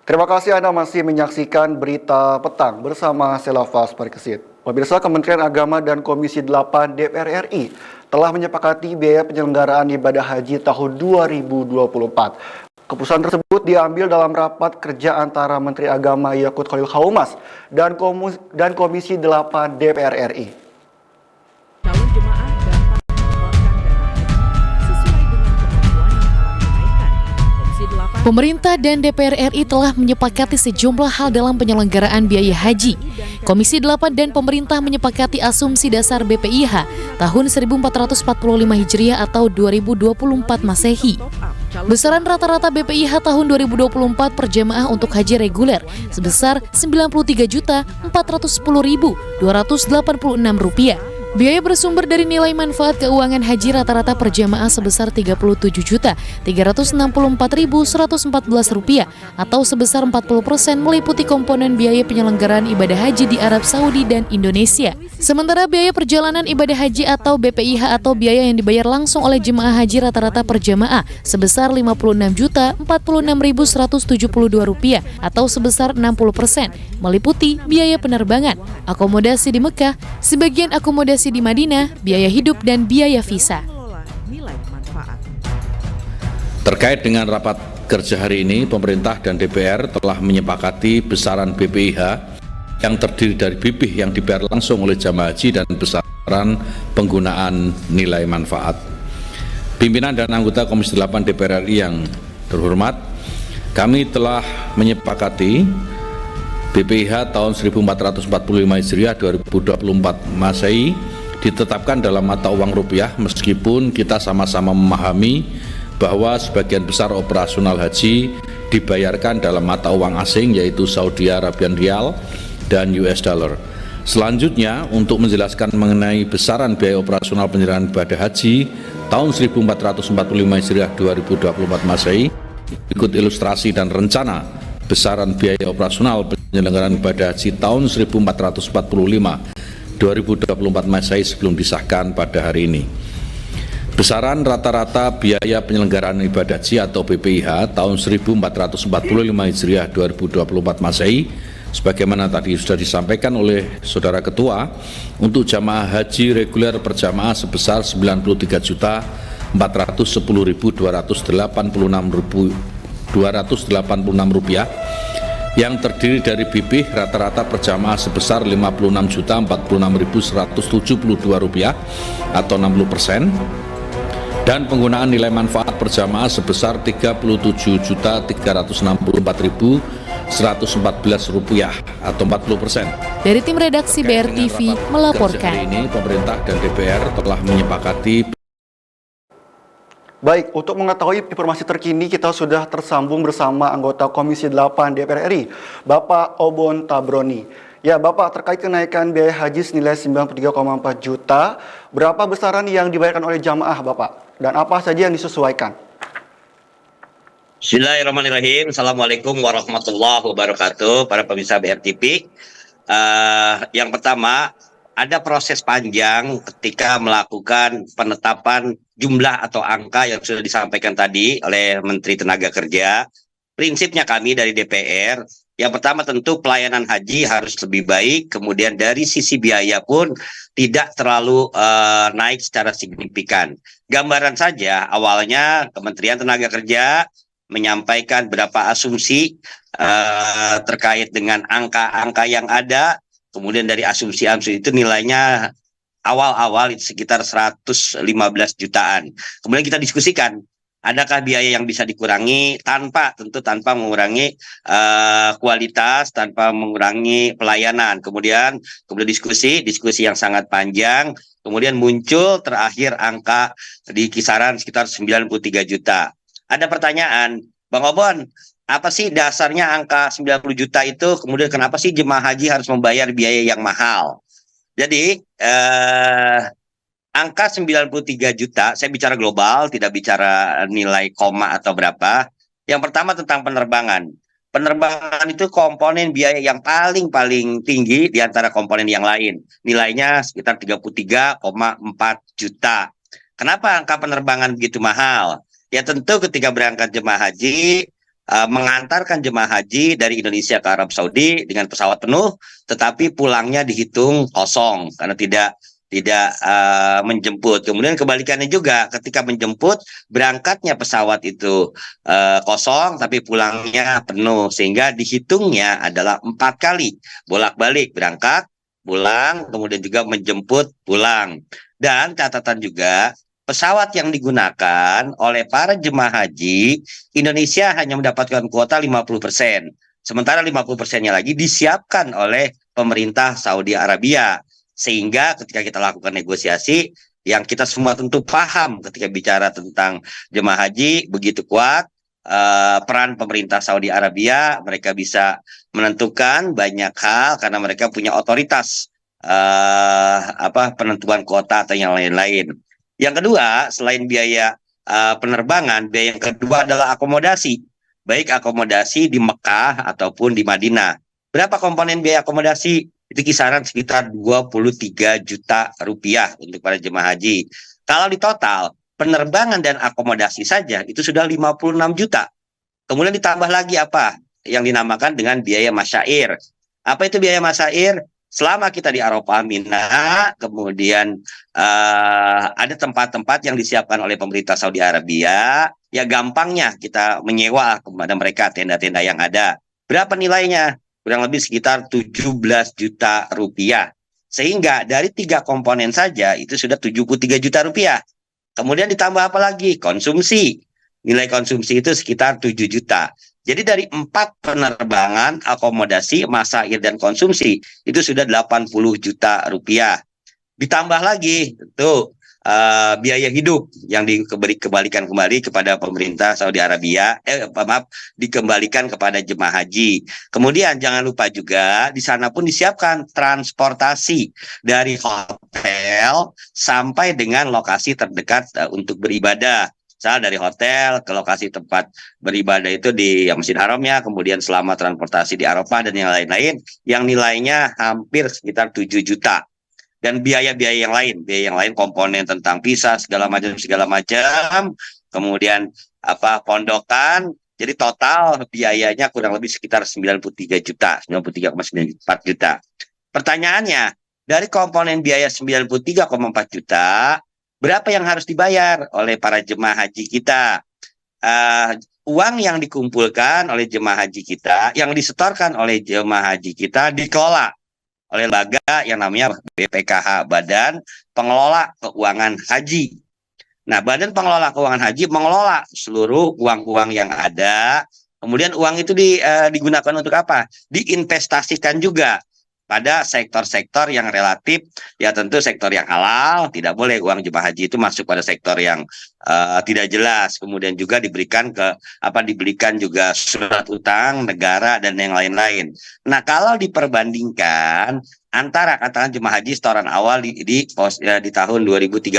Terima kasih Anda masih menyaksikan berita petang bersama Selafas Parikesit. Pemirsa, Kementerian Agama dan Komisi 8 DPR RI telah menyepakati biaya penyelenggaraan ibadah haji tahun 2024. Keputusan tersebut diambil dalam rapat kerja antara Menteri Agama Yakut Khalil Khaumas dan Komisi 8 DPR RI. Calon jemaah dapat mengeluarkan dana haji sesuai dengan kemampuan yang telah dinaikkan. Komisi 8 Pemerintah dan DPR RI telah menyepakati sejumlah hal dalam penyelenggaraan biaya haji. Komisi 8 dan pemerintah menyepakati asumsi dasar BPIH tahun 1445 Hijriah atau 2024 Masehi. Besaran rata-rata BPIH tahun 2024 per jemaah untuk haji reguler sebesar Rp93.410.286. Biaya bersumber dari nilai manfaat keuangan haji rata-rata per jemaah sebesar Rp37.364.114 atau sebesar 40% meliputi komponen biaya penyelenggaraan ibadah haji di Arab Saudi dan Indonesia. Sementara biaya perjalanan ibadah haji atau BPIH atau biaya yang dibayar langsung oleh jemaah haji rata-rata per jemaah sebesar Rp56.046.172 atau sebesar 60% meliputi biaya penerbangan, akomodasi di Mekah, sebagian akomodasi di Madinah, biaya hidup dan biaya visa. mengelola nilai manfaat. Terkait dengan rapat kerja hari ini, pemerintah dan DPR telah menyepakati besaran BPIH yang terdiri dari BPIH yang dibayar langsung oleh jamaah haji dan besaran penggunaan nilai manfaat. Pimpinan dan anggota Komisi 8 DPR RI yang terhormat, kami telah menyepakati BPIH tahun 1445 Hijriah 2024 Masehi ditetapkan dalam mata uang rupiah meskipun kita sama-sama memahami bahwa sebagian besar operasional haji dibayarkan dalam mata uang asing yaitu Saudi Arabian Rial dan US Dollar. Selanjutnya, untuk menjelaskan mengenai besaran biaya operasional penyelenggaraan ibadah haji tahun 1445 Hijriah 2024 Masehi, ikut ilustrasi dan rencana besaran biaya operasional penyelenggaraan ibadah haji tahun 1445 2024 Masehi sebelum disahkan pada hari ini. Besaran rata-rata biaya penyelenggaraan ibadah haji atau BPIH tahun 1445 Hijriah 2024 Masehi sebagaimana tadi sudah disampaikan oleh Saudara Ketua, untuk jamaah haji reguler per jamaah sebesar Rp93.410.286 yang terdiri dari BPIH rata-rata per jamaah sebesar Rp56.046.172 atau 60%, dan penggunaan nilai manfaat per jamaah sebesar Rp37.364.114 atau 40%. Dari tim redaksi BRTV melaporkan. Hari ini pemerintah dan DPR telah menyepakati. Baik, untuk mengetahui informasi terkini kita sudah tersambung bersama anggota Komisi 8 DPR RI, Bapak Obon Tabroni. Ya, Bapak, terkait kenaikan biaya haji senilai 93,4 juta, berapa besaran yang dibayarkan oleh jamaah, Bapak? Dan apa saja yang disesuaikan? Bismillahirrahmanirrahim. Assalamualaikum warahmatullahi wabarakatuh. Para pemirsa BRTV. Yang pertama, ada proses panjang ketika melakukan penetapan jumlah atau angka yang sudah disampaikan tadi oleh Menteri Tenaga Kerja. Prinsipnya kami dari DPR, yang pertama tentu pelayanan haji harus lebih baik, kemudian dari sisi biaya pun tidak terlalu naik secara signifikan. Gambaran saja, awalnya Kementerian Tenaga Kerja menyampaikan berapa asumsi terkait dengan angka-angka yang ada, kemudian dari asumsi-asumsi itu nilainya awal-awal itu sekitar 115 jutaan. Kemudian kita diskusikan, adakah biaya yang bisa dikurangi tentu tanpa mengurangi kualitas, tanpa mengurangi pelayanan. Kemudian diskusi yang sangat panjang, kemudian muncul terakhir angka di kisaran sekitar 93 juta. Ada pertanyaan, Bang Obon, apa sih dasarnya angka 90 juta itu, kemudian kenapa sih jemaah haji harus membayar biaya yang mahal? Jadi angka 93 juta, saya bicara global, tidak bicara nilai koma atau berapa. Yang pertama tentang penerbangan. Penerbangan itu komponen biaya yang paling tinggi di antara komponen yang lain. Nilainya sekitar 33,4 juta. Kenapa angka penerbangan begitu mahal? Ya tentu ketika berangkat jemaah haji, mengantarkan jemaah haji dari Indonesia ke Arab Saudi dengan pesawat penuh, tetapi pulangnya dihitung kosong karena tidak menjemput. Kemudian kebalikannya juga, ketika menjemput, berangkatnya pesawat itu kosong, tapi pulangnya penuh, sehingga dihitungnya adalah 4 kali bolak-balik, berangkat, pulang, kemudian juga menjemput, pulang. Dan catatan juga, pesawat yang digunakan oleh para jemaah haji, Indonesia hanya mendapatkan kuota 50%. Sementara 50%-nya lagi disiapkan oleh pemerintah Saudi Arabia. Sehingga ketika kita lakukan negosiasi, yang kita semua tentu paham ketika bicara tentang jemaah haji, begitu kuat peran pemerintah Saudi Arabia, mereka bisa menentukan banyak hal karena mereka punya otoritas penentuan kuota atau yang lain-lain. Yang kedua, selain biaya penerbangan, biaya yang kedua adalah akomodasi, baik akomodasi di Mekah ataupun di Madinah. Berapa komponen biaya akomodasi? Itu kisaran sekitar 23 juta rupiah untuk para jemaah haji. Kalau di total, penerbangan dan akomodasi saja itu sudah 56 juta. Kemudian ditambah lagi apa? Yang dinamakan dengan biaya masyair. Apa itu biaya masyair? Selama kita di Arafah, Mina, kemudian ada tempat-tempat yang disiapkan oleh pemerintah Saudi Arabia, ya gampangnya kita menyewa kepada mereka tenda-tenda yang ada. Berapa nilainya? Kurang lebih sekitar 17 juta rupiah. Sehingga dari 3 komponen saja itu sudah 73 juta rupiah. Kemudian ditambah apa lagi? Konsumsi. Nilai konsumsi itu sekitar 7 juta. Jadi dari 4 penerbangan, akomodasi, masair, dan konsumsi itu sudah 80 juta rupiah. Ditambah lagi tentu biaya hidup yang dikembalikan kembali kepada pemerintah Saudi Arabia, dikembalikan kepada jemaah haji. Kemudian jangan lupa juga di sana pun disiapkan transportasi dari hotel sampai dengan lokasi terdekat untuk beribadah. Misal dari hotel ke lokasi tempat beribadah itu di Masjid Haramnya, kemudian selama transportasi di Arafah dan yang lain-lain, yang nilainya hampir sekitar 7 juta. Dan biaya-biaya yang lain komponen tentang visa segala macam, kemudian pondokan, jadi total biayanya kurang lebih sekitar 93 juta, 93,94 juta. Pertanyaannya, dari komponen biaya 93,4 juta, berapa yang harus dibayar oleh para jemaah haji kita? Uang yang dikumpulkan oleh jemaah haji kita, yang disetorkan oleh jemaah haji kita dikelola oleh lembaga yang namanya BPKH, Badan Pengelola Keuangan Haji. Nah, Badan Pengelola Keuangan Haji mengelola seluruh uang-uang yang ada. Kemudian uang itu digunakan untuk apa? Diinvestasikan juga pada sektor-sektor yang relatif, ya tentu sektor yang halal, tidak boleh uang jemaah haji itu masuk pada sektor yang tidak jelas. Kemudian juga diberikan juga surat utang negara dan yang lain-lain. Nah, kalau diperbandingkan antara katakan jemaah haji setoran awal di tahun 2013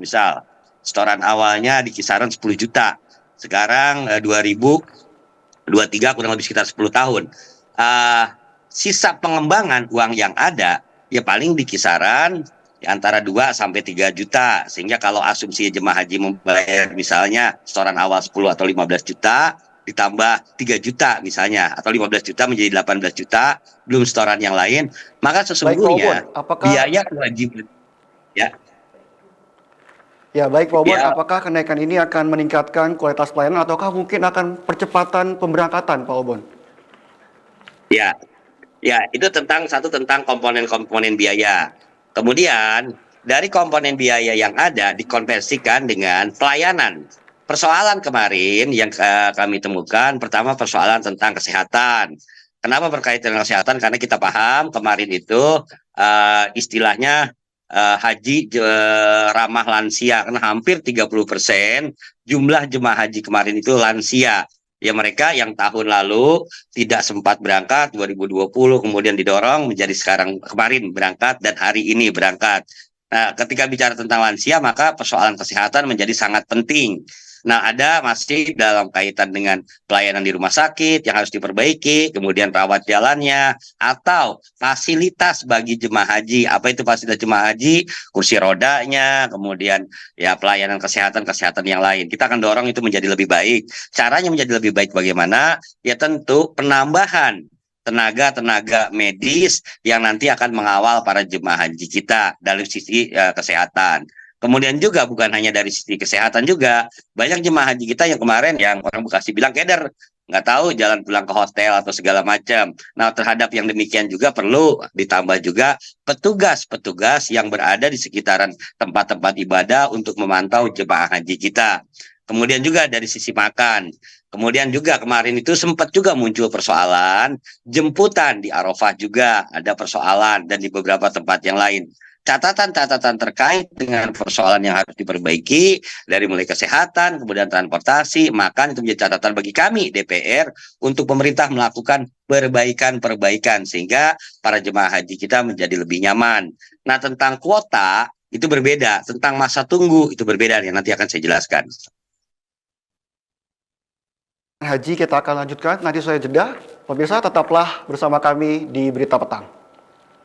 misal, setoran awalnya di kisaran 10 juta. Sekarang 2023 kurang lebih sekitar 10 tahun. Sisa pengembangan uang yang ada ya paling di kisaran antara 2 sampai 3 juta. Sehingga kalau asumsi jemaah haji membayar misalnya setoran awal 10 atau 15 juta ditambah 3 juta misalnya, atau 15 juta menjadi 18 juta belum setoran yang lain, maka sesungguhnya biaya kewajiban ya. Ya, baik Pak Obon, apakah kenaikan ini akan meningkatkan kualitas pelayanan ataukah mungkin akan percepatan pemberangkatan, Pak Obon? Ya, itu tentang komponen-komponen biaya. Kemudian dari komponen biaya yang ada dikonversikan dengan pelayanan. Persoalan kemarin yang kami temukan, pertama persoalan tentang kesehatan. Kenapa berkaitan dengan kesehatan? Karena kita paham kemarin itu istilahnya haji ramah lansia, karena hampir 30% jumlah jemaah haji kemarin itu lansia. Ya, mereka yang tahun lalu tidak sempat berangkat 2020, kemudian didorong menjadi kemarin berangkat dan hari ini berangkat. Nah, ketika bicara tentang lansia, maka persoalan kesehatan menjadi sangat penting. Nah, ada masih dalam kaitan dengan pelayanan di rumah sakit yang harus diperbaiki, kemudian rawat jalannya, atau fasilitas bagi jemaah haji. Apa itu fasilitas jemaah haji? Kursi rodanya, kemudian ya pelayanan kesehatan yang lain. Kita akan dorong itu menjadi lebih baik. Caranya menjadi lebih baik bagaimana? Ya tentu penambahan tenaga medis yang nanti akan mengawal para jemaah haji kita dari sisi kesehatan. Kemudian juga bukan hanya dari sisi kesehatan juga, banyak jemaah haji kita yang kemarin yang orang Bekasi bilang keder, nggak tahu jalan pulang ke hotel atau segala macam. Nah, terhadap yang demikian juga perlu ditambah juga petugas-petugas yang berada di sekitaran tempat-tempat ibadah untuk memantau jemaah haji kita. Kemudian juga dari sisi makan. Kemudian juga kemarin itu sempat juga muncul persoalan jemputan di Arafah juga ada persoalan dan di beberapa tempat yang lain. Catatan-catatan terkait dengan persoalan yang harus diperbaiki dari mulai kesehatan, kemudian transportasi, makan itu menjadi catatan bagi kami DPR untuk pemerintah melakukan perbaikan-perbaikan sehingga para jemaah haji kita menjadi lebih nyaman. Nah, tentang kuota itu berbeda, tentang masa tunggu itu berbeda ya, nanti akan saya jelaskan. Haji kita akan lanjutkan, nanti saya jeda. Pemirsa tetaplah bersama kami di Berita Petang.